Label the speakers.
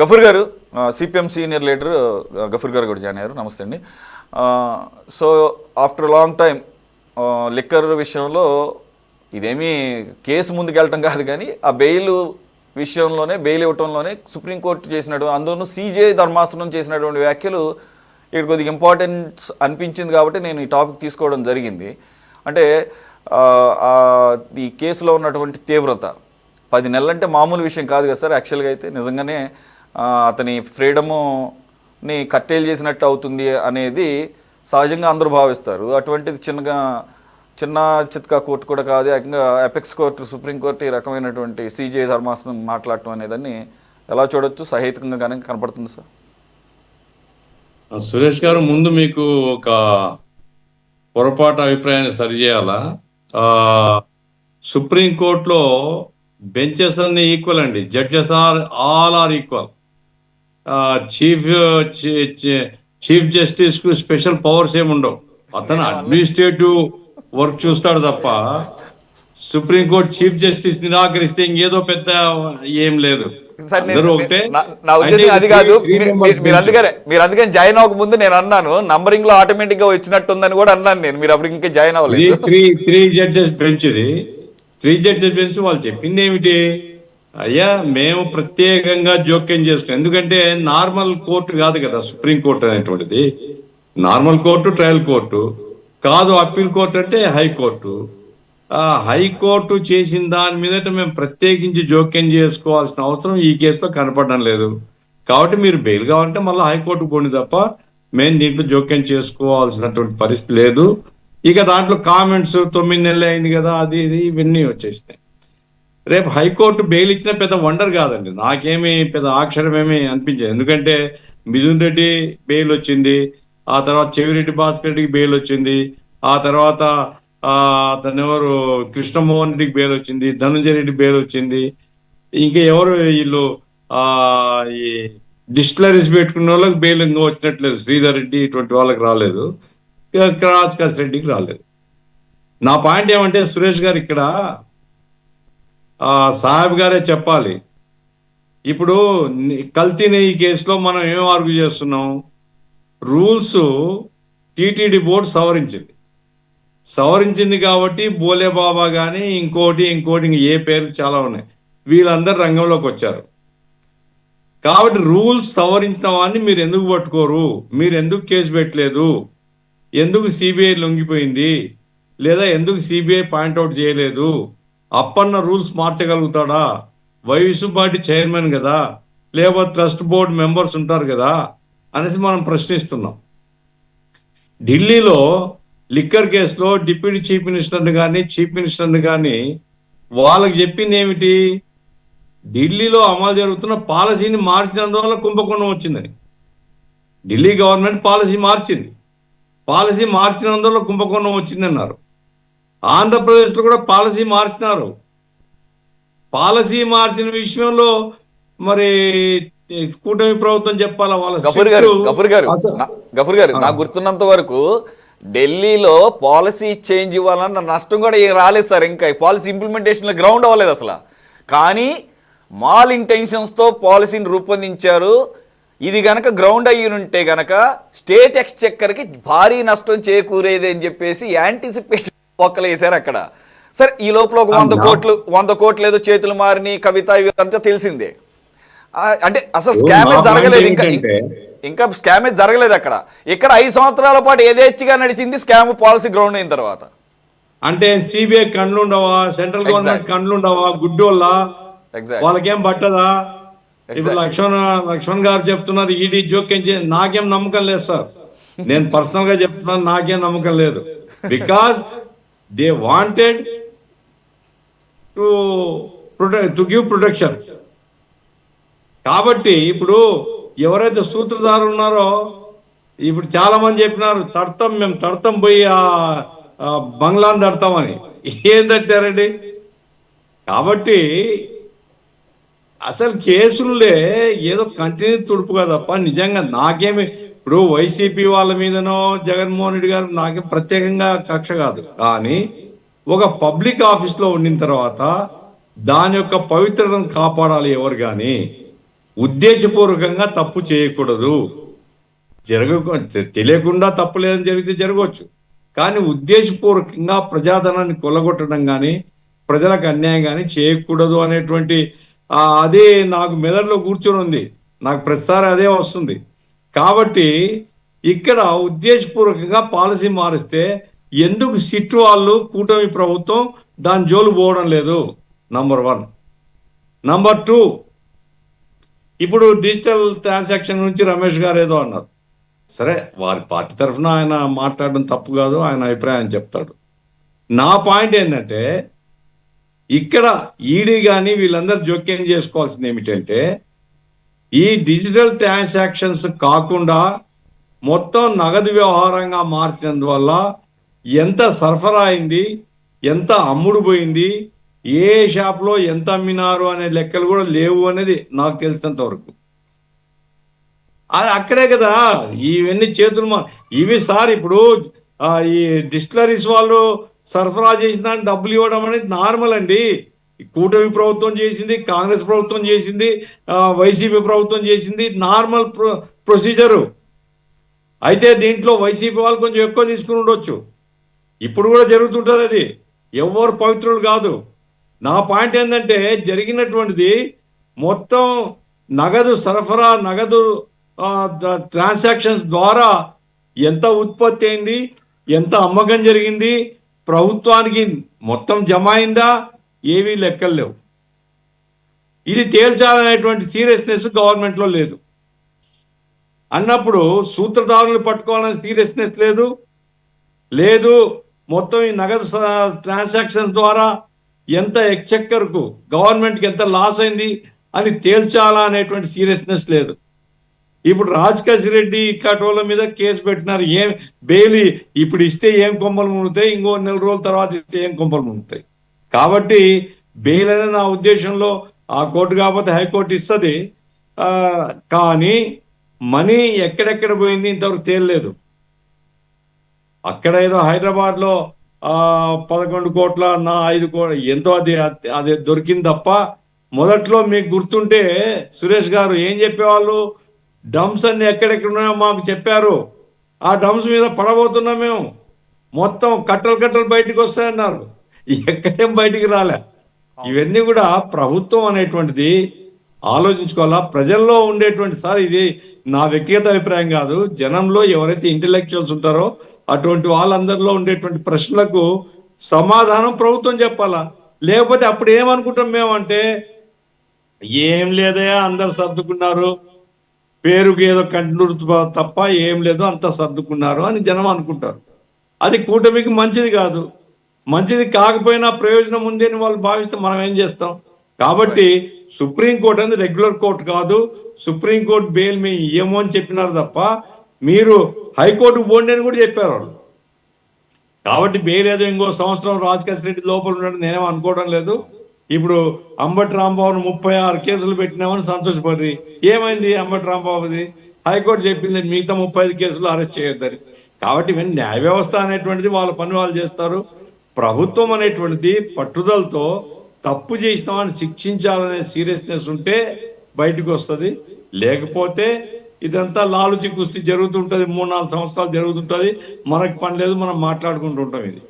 Speaker 1: గఫూర్ గారు, CPM senior leader Gafoor గారు కూడా జాయిన్ అయ్యారు. నమస్తే అండి. So after long time liquor విషయంలో ఇదేమీ కేసు ముందుకెళ్ళటం కాదు, కానీ ఆ బెయిల్ విషయంలోనే, బెయిల్ ఇవ్వటంలోనే సుప్రీంకోర్టు చేసినటువంటి, అందులోనూ సీజే ధర్మాసనం చేసినటువంటి వ్యాఖ్యలు ఇక్కడ కొద్దిగా ఇంపార్టెన్స్ అనిపించింది కాబట్టి నేను ఈ టాపిక్ తీసుకోవడం జరిగింది. అంటే ఈ కేసులో ఉన్నటువంటి తీవ్రత 10 నెలలంటే మామూలు విషయం కాదు కదా సార్. యాక్చువల్గా అయితే నిజంగానే అతని ఫ్రీడముని కట్టేలు చేసినట్టు అవుతుంది అనేది సహజంగా అందరూ భావిస్తారు. అటువంటిది చిన్న చిత్కా కోర్టు కూడా కాదు, ఏకంగా అపెక్స్ కోర్టు, సుప్రీంకోర్టు ఈ రకమైనటువంటి సీజే ధర్మాసనం మాట్లాడటం అనేదాన్ని ఎలా చూడొచ్చు? సహేతుకంగా కానీ కనపడుతుంది సార్.
Speaker 2: సురేష్ గారు, ముందు మీకు ఒక పొరపాటు అభిప్రాయాన్ని సరిచేయాలా. సుప్రీంకోర్టులో బెంచెస్ అన్ని ఈక్వల్ అండి. Judges all are equal. Chief justice కు స్పెషల్ పవర్స్ ఏమి ఉండవు. అతను అడ్మినిస్ట్రేటివ్ వర్క్ చూస్తాడు తప్ప సుప్రీంకోర్టు చీఫ్ జస్టిస్ నిరాకరిస్తే ఇంకేదో పెద్ద ఏం లేదు.
Speaker 1: నా ఉద్దేశం అది కాదు. మీరు అందుకని జాయిన్ అవ్వక ముందు నేను అన్నాను, నంబరింగ్ లో ఆటోమేటిక్ గా వచ్చినట్టుందని కూడా అన్నాను నేను. మీరు అప్పుడు ఇంకా జాయిన్ అవ్వలేదు.
Speaker 2: త్రీ జడ్జెస్ బెంచ్ ఇది. 3 జడ్జెస్ బెంచ్ వాళ్ళు చెప్పింది ఏమిటి? అయ్యా, మేము ప్రత్యేకంగా జోక్యం చేసుకున్నాం. ఎందుకంటే నార్మల్ కోర్టు కాదు కదా సుప్రీంకోర్టు అనేటువంటిది. నార్మల్ కోర్టు ట్రయల్ కోర్టు కాదు. అప్పీల్ కోర్టు అంటే హైకోర్టు. హైకోర్టు చేసిన దాని మీదట మేము ప్రత్యేకించి జోక్యం చేసుకోవాల్సిన అవసరం ఈ కేసులో కనపడడం లేదు. కాబట్టి మీరు బెయిల్ కావాలంటే మళ్ళీ హైకోర్టుకు పోండి తప్ప మేము దీంట్లో జోక్యం చేసుకోవాల్సినటువంటి పరిస్థితి లేదు. ఇక దాంట్లో కామెంట్స్ 9 నెలలు అయింది కదా, అది ఇది ఇవన్నీ వచ్చేసినాయి. రేపు హైకోర్టు బెయిల్ ఇచ్చిన పెద్ద వండర్ కాదండి. నాకేమి పెద్ద ఆక్షరం ఏమి అనిపించదు. ఎందుకంటే మిథున్ రెడ్డి బెయిల్ వచ్చింది, ఆ తర్వాత చెవిరెడ్డి భాస్కర్ రెడ్డికి బెయిల్ వచ్చింది, ఆ తర్వాత అతను ఎవరు కృష్ణమోహన్ రెడ్డికి బెయిల్ వచ్చింది, ధనంజయ రెడ్డి బెయిల్ వచ్చింది. ఇంకా ఎవరు వీళ్ళు ఈ డిస్టిలరీస్ పెట్టుకున్న వాళ్ళకి బెయిల్ ఇంకా వచ్చినట్లేదు. శ్రీధర్ రెడ్డి ఇటువంటి వాళ్ళకి రాలేదు, రాజకాశ్ రెడ్డికి రాలేదు. నా పాయింట్ ఏమంటే సురేష్ గారు, ఇక్కడ సాహెబ్ గారే చెప్పాలి. ఇప్పుడు కల్తీ నెయ్యి కేసులో మనం ఏం ఆర్గ్యూ చేస్తున్నాం? రూల్స్ టీటీడీ బోర్డు సవరించింది కాబట్టి బోలే బాబా కానీ ఇంకోటి ఏ పేర్లు చాలా ఉన్నాయి, వీళ్ళందరూ రంగంలోకి వచ్చారు. కాబట్టి రూల్స్ సవరించిన వాడిని మీరు ఎందుకు పట్టుకోరు? మీరు ఎందుకు కేసు పెట్టలేదు? ఎందుకు సిబిఐ లొంగిపోయింది? లేదా ఎందుకు సిబిఐ పాయింట్అవుట్ చేయలేదు? అప్పన్న రూల్స్ మార్చగలుగుతాడా? వైవిసుబాటి చైర్మన్ కదా, లేకపోతే ట్రస్ట్ బోర్డు మెంబర్స్ ఉంటారు కదా అనేసి మనం ప్రశ్నిస్తున్నాం. ఢిల్లీలో లిక్కర్ కేసులో డిప్యూటీ చీఫ్ మినిస్టర్ని కానీ వాళ్ళకి చెప్పింది ఏమిటి? ఢిల్లీలో అమలు జరుగుతున్న పాలసీని మార్చినందువల్ల కుంభకోణం వచ్చిందని. ఢిల్లీ గవర్నమెంట్ పాలసీ మార్చినందువల్ల కుంభకోణం వచ్చిందన్నారు. ఆంధ్రప్రదేశ్లో కూడా పాలసీ మార్చినారు. పాలసీ మార్చిన విషయంలో మరి కూటమి ప్రభుత్వం చెప్పాలా? వాళ్ళ
Speaker 1: గఫూర్ గారు, నాకు గుర్తున్నంత వరకు ఢిల్లీలో పాలసీ చేంజ్ ఇవ్వాలన్న నష్టం కూడా ఏం రాలేదు సార్. ఇంకా పాలసీ ఇంప్లిమెంటేషన్లో గ్రౌండ్ అవ్వలేదు అసలు. కానీ మాల్ ఇంటెన్షన్స్తో పాలసీని రూపొందించారు. ఇది గనక గ్రౌండ్ అయ్యుంటే గనక స్టేట్ ఎక్స్చెక్కర్కి భారీ నష్టం చేకూరేది అని చెప్పేసి యాంటిసిపేట్ ఒక్కలు వేశారు అక్కడ. సరే, ఈ లోపల ఒక 100 కోట్లు ఏదో చేతులు మారిని కవిత ఇవంతా తెలిసిందే. అంటే అసలు స్కామేజ్ జరగలేదు, ఇంకా స్కామేజ్ జరగలేదు అక్కడ. ఇక్కడ 5 సంవత్సరాల పాటు ఏదేచ్చిగా నడిచింది స్కామ్ పాలసీ గ్రౌండ్ అయిన తర్వాత.
Speaker 2: అంటే సిబిఐ కళ్ళు ఉండవా? సెంట్రల్ గవర్నమెంట్ కళ్ళు ఉండవా? గుడ్డోళ్ళ వాళ్ళకేం పట్టదా? ఇప్పుడు లక్ష్మణ్ గారు చెప్తున్నారు ఈడీ జోక్యం నాకేం నమ్మకం లేదు సార్. నేను పర్సనల్ గా చెప్తున్నాను, నాకేం నమ్మకం లేదు. Because they wanted to give protection. కాబట్టి ఇప్పుడు ఎవరైతే సూత్రధారులు ఉన్నారో, ఇప్పుడు చాలా మంది చెప్పినారు మేము తడతాం పోయి బంగ్లాను తడతామని. ఏం తట్టారండి? కాబట్టి అసలు కేసులే ఏదో కంటిన్యూ తుడుపుగా తప్ప నిజంగా నాకేమి ఇప్పుడు వైసీపీ వాళ్ళ మీదనో జగన్మోహన్ రెడ్డి గారు నాకేం ప్రత్యేకంగా కక్ష కాదు. కానీ ఒక పబ్లిక్ ఆఫీస్లో ఉండిన తర్వాత దాని యొక్క పవిత్రతను కాపాడాలి ఎవరు కానీ. ఉద్దేశపూర్వకంగా తప్పు చేయకూడదు. తెలియకుండా తప్పు లేదని జరిగితే జరగవచ్చు, కానీ ఉద్దేశపూర్వకంగా ప్రజాధనాన్ని కొల్లగొట్టడం కానీ ప్రజలకు అన్యాయం కానీ చేయకూడదు అనేటువంటి అదే నాకు మెదడులో కూర్చొని ఉంది. నాకు ప్రతిసారి అదే వస్తుంది. కాబట్టి ఇక్కడ ఉద్దేశపూర్వకంగా పాలసీ మారిస్తే ఎందుకు సిట్ వాళ్ళు కూటమి ప్రభుత్వం దాని జోలు పోవడం లేదు? నంబర్ 1. నంబర్ 2, ఇప్పుడు డిజిటల్ ట్రాన్సాక్షన్ నుంచి రమేష్ గారు ఏదో అన్నారు. సరే, వారి పార్టీ తరఫున ఆయన మాట్లాడడం తప్పు కాదు, ఆయన అభిప్రాయం చెప్తాడు. నా పాయింట్ ఏంటంటే, ఇక్కడ ఈడీ కానీ వీళ్ళందరూ జోక్యం చేసుకోవాల్సింది ఏమిటంటే, ఈ డిజిటల్ ట్రాన్సాక్షన్స్ కాకుండా మొత్తం నగదు వ్యవహారంగా మార్చినందువల్ల ఎంత సరఫరా అయింది, ఎంత అమ్ముడు పోయింది, ఏ షాప్లో ఎంత అమ్మినారు అనే లెక్కలు కూడా లేవు అనేది నాకు తెలిసినంత వరకు. అది అక్కడే కదా ఇవన్నీ చేతులు ఇవి సార్. ఇప్పుడు ఈ డిస్టిలరీస్ వాళ్ళు సరఫరా చేసిన దానికి డబ్బులు ఇవ్వడం అనేది నార్మల్ అండి. కూటమి ప్రభుత్వం చేసింది, కాంగ్రెస్ ప్రభుత్వం చేసింది, వైసీపీ ప్రభుత్వం చేసింది, నార్మల్ ప్రొసీజరు. అయితే దీంట్లో వైసీపీ వాళ్ళు కొంచెం ఎక్కువ తీసుకుని ఉండొచ్చు. ఇప్పుడు కూడా జరుగుతుంటుంది. అది ఎవరు పవిత్రులు కాదు. నా పాయింట్ ఏంటంటే, జరిగినటువంటిది మొత్తం నగదు సరఫరా, నగదు ట్రాన్సాక్షన్స్ ద్వారా ఎంత ఉత్పత్తి అయింది, ఎంత అమ్మకం జరిగింది, ప్రభుత్వానికి మొత్తం జమ అయిందా, ఏవీ లెక్కలు లేవు. ఇది తేల్చాలనేటువంటి సీరియస్నెస్ గవర్నమెంట్లో లేదు. అన్నప్పుడు సూత్రధారులు పట్టుకోవాలనే సీరియస్నెస్ లేదు. మొత్తం ఈ నగదు ట్రాన్సాక్షన్స్ ద్వారా ఎంత ఎక్చెక్కర్కు గవర్నమెంట్కి ఎంత లాస్ అయింది అని తేల్చాలా అనేటువంటి సీరియస్నెస్ లేదు. ఇప్పుడు రాజకేశ్ రెడ్డి ఇట్లాటోళ్ళ మీద కేసు పెట్టినారు. ఏం బెయిల్ ఇప్పుడు ఇస్తే ఏం కొంపలు మునుగుతాయి, ఇంకో 4 రోజుల తర్వాత ఇస్తే ఏం కొంపలు మునుగుతాయి. కాబట్టి బెయిల్ అనేది నా ఉద్దేశంలో ఆ కోర్టు కాకపోతే హైకోర్టు ఇస్తుంది. కానీ మనీ ఎక్కడెక్కడ పోయింది ఇంతవరకు తేలలేదు. అక్కడ ఏదో హైదరాబాద్లో 11 కోట్ల 5 కోట్ల ఎంతో అది దొరికింది తప్ప, మొదట్లో మీకు గుర్తుంటే సురేష్ గారు ఏం చెప్పేవాళ్ళు, డంప్స్ అన్ని ఎక్కడెక్కడ ఉన్నాయో మాకు చెప్పారు. ఆ డంప్స్ మీద పడబోతున్నాం మేము, మొత్తం కట్టలు బయటికి వస్తాయన్నారు. ఎక్కడేం బయటికి రాలే. ఇవన్నీ కూడా ప్రభుత్వం అనేటువంటిది ఆలోచించుకోవాలా. ప్రజల్లో ఉండేటువంటి, సార్ ఇది నా వ్యక్తిగత అభిప్రాయం కాదు, జనంలో ఎవరైతే ఇంటెలెక్చువల్స్ ఉంటారో అటువంటి వాళ్ళందరిలో ఉండేటువంటి ప్రశ్నలకు సమాధానం ప్రభుత్వం చెప్పాలా. లేకపోతే అప్పుడు ఏమనుకుంటాం మేమంటే, ఏం లేదయా అందరు సర్దుకున్నారు, పేరుకి ఏదో కంటిన్యూ తప్ప ఏం లేదు, అంతా సర్దుకున్నారు అని జనం అనుకుంటారు. అది కూటమికి మంచిది కాదు. మంచిది కాకపోయినా ప్రయోజనం ఉంది అని వాళ్ళు భావిస్తే మనం ఏం చేస్తాం? కాబట్టి సుప్రీంకోర్టు అనేది రెగ్యులర్ కోర్టు కాదు. సుప్రీంకోర్టు బెయిల్ మీ ఇయ్యము అని చెప్పినారు తప్ప, మీరు హైకోర్టుకు పోండి అని కూడా చెప్పారు వాళ్ళు. కాబట్టి బెయిల్ ఏదో ఇంకో సంవత్సరం రాజకేశ్ రెడ్డి లోపల ఉండడం నేనేమో అనుకోవడం లేదు. ఇప్పుడు అంబటి రాంబాబును 36 కేసులు పెట్టినామని సంతోషపడి, ఏమైంది అంబటి రాంబాబుది? హైకోర్టు చెప్పింది మిగతా 35 కేసులు అరెస్ట్ చేయొద్దని. కాబట్టి ఇవన్నీ న్యాయ వ్యవస్థ అనేటువంటిది వాళ్ళ పని వాళ్ళు చేస్తారు. ప్రభుత్వం అనేటువంటిది పట్టుదలతో తప్పు చేసిన వాడిని శిక్షించాలనే సీరియస్నెస్ ఉంటే బయటకు వస్తుంది. లేకపోతే ఇదంతా లాలుచి కుస్తీ జరుగుతుంటుంది, 3-4 సంవత్సరాలు జరుగుతుంటుంది. మనకు పని లేదు, మనం మాట్లాడుకుంటూ ఉంటాం. ఇది